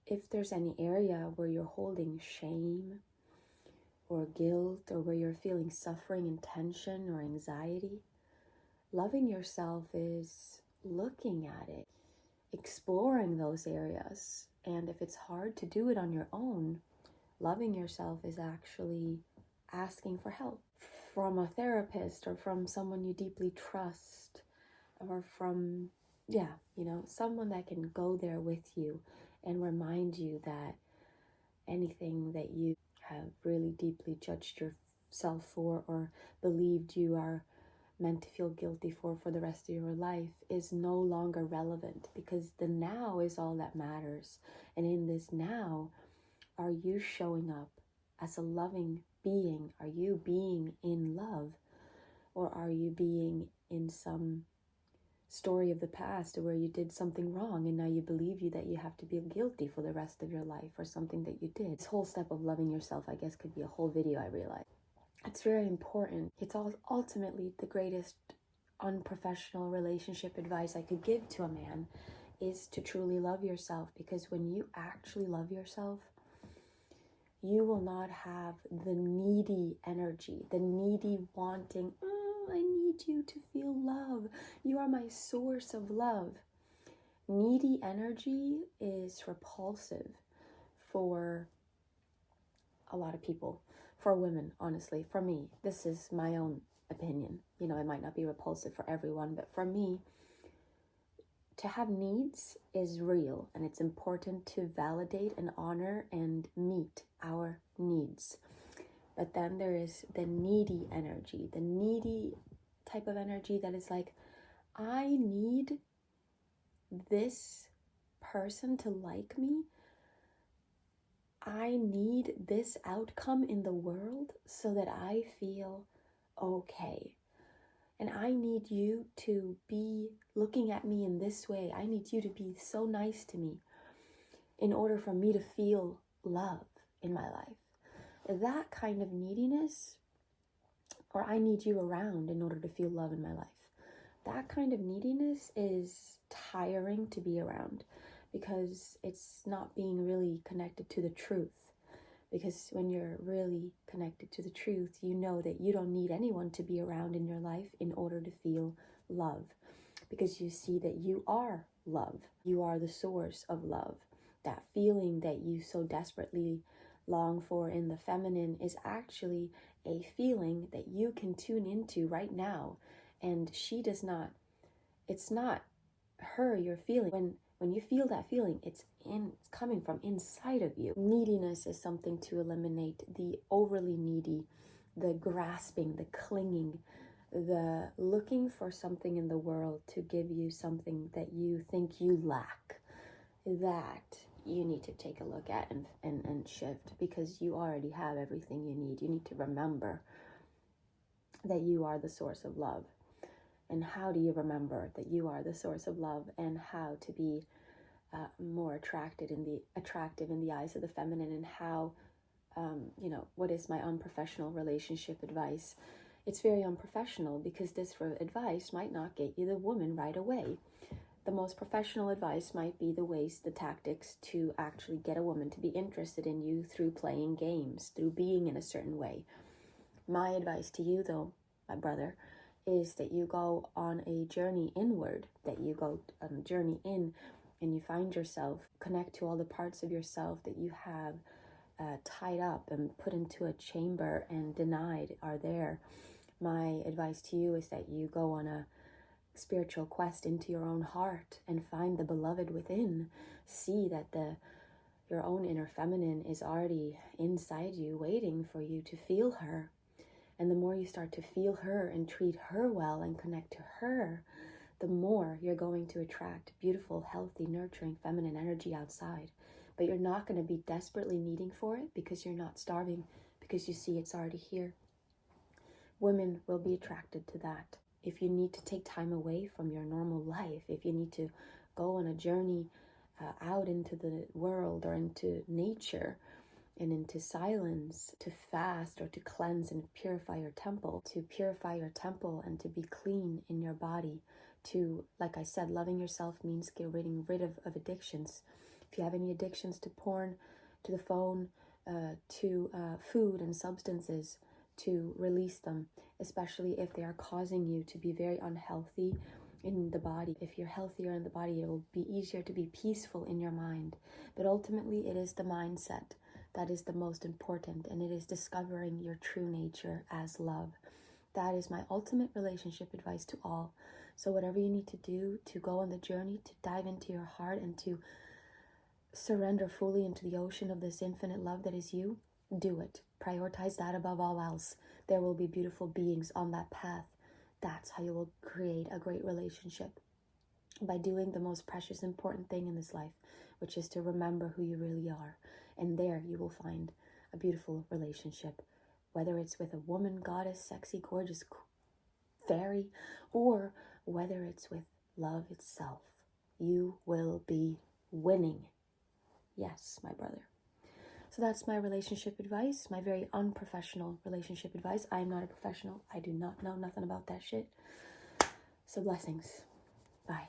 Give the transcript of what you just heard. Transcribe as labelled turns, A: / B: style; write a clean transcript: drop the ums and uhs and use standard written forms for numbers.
A: if there's any area where you're holding shame or guilt, or where you're feeling suffering and tension or anxiety, loving yourself is looking at it, exploring those areas. And if it's hard to do it on your own, loving yourself is actually asking for help from a therapist or from someone you deeply trust, or from, someone that can go there with you and remind you that anything that you have really deeply judged yourself for or believed you are meant to feel guilty for the rest of your life is no longer relevant, because the now is all that matters. And in this now, are you showing up as a loving being? Are you being in love? Or are you being in some story of the past where you did something wrong and now you believe that you have to be guilty for the rest of your life for something that you did? This whole step of loving yourself, I guess, could be a whole video, I realize. It's very important. It's ultimately the greatest unprofessional relationship advice I could give to a man, is to truly love yourself. Because when you actually love yourself, you will not have the needy energy, the needy wanting, I need you to feel love. You are my source of love. Needy energy is repulsive for a lot of people, for women, honestly. For me, this is my own opinion. It might not be repulsive for everyone, but for me, to have needs is real, and it's important to validate and honor and meet our needs. But then there is the needy energy, the needy type of energy that is like, I need this person to like me. I need this outcome in the world so that I feel okay. And I need you to be looking at me in this way. I need you to be so nice to me in order for me to feel love in my life. That kind of neediness, or I need you around in order to feel love in my life. That kind of neediness is tiring to be around, because it's not being really connected to the truth. Because when you're really connected to the truth, you know that you don't need anyone to be around in your life in order to feel love. Because you see that you are love. You are the source of love. That feeling that you so desperately long for in the feminine is actually a feeling that you can tune into right now. And it's not her you're feeling. When you feel that feeling, it's coming from inside of you. Neediness is something to eliminate. The overly needy, the grasping, the clinging, the looking for something in the world to give you something that you think you lack. That you need to take a look at and shift, because you already have everything you need. You need to remember that you are the source of love. And how do you remember that you are the source of love, and how to be more attractive in the eyes of the feminine, and how, what is my unprofessional relationship advice? It's very unprofessional, because this advice might not get you the woman right away. The most professional advice might be the tactics to actually get a woman to be interested in you through playing games, through being in a certain way. My advice to you, though, my brother, is that you go on a journey inward, that you go on a journey in, and you find yourself, connect to all the parts of yourself that you have tied up and put into a chamber and denied are there. My advice to you is that you go on a spiritual quest into your own heart and find the beloved within. See that your own inner feminine is already inside you, waiting for you to feel her. And the more you start to feel her and treat her well and connect to her, the more you're going to attract beautiful, healthy, nurturing, feminine energy outside. But you're not going to be desperately needing for it, because you're not starving, because you see it's already here. Women will be attracted to that. If you need to take time away from your normal life, if you need to go on a journey out into the world or into nature, and into silence, to fast or to cleanse and purify your temple, and to be clean in your body, to, like I said, loving yourself means getting rid of addictions, If you have any addictions to porn, to the phone, to food and substances, to release them, especially if they are causing you to be very unhealthy in the body. If you're healthier in the body, it will be easier to be peaceful in your mind. But ultimately, it is the mindset that is the most important, and it is discovering your true nature as love. That is my ultimate relationship advice to all. So whatever you need to do to go on the journey, to dive into your heart and to surrender fully into the ocean of this infinite love that is you, do it. Prioritize that above all else. There will be beautiful beings on that path. That's how you will create a great relationship. By doing the most precious, important thing in this life, which is to remember who you really are. And there you will find a beautiful relationship, whether it's with a woman, goddess, sexy, gorgeous fairy, or whether it's with love itself. You will be winning. Yes, my brother. So that's my relationship advice, my very unprofessional relationship advice. I am not a professional. I do not know nothing about that shit. So blessings. Bye.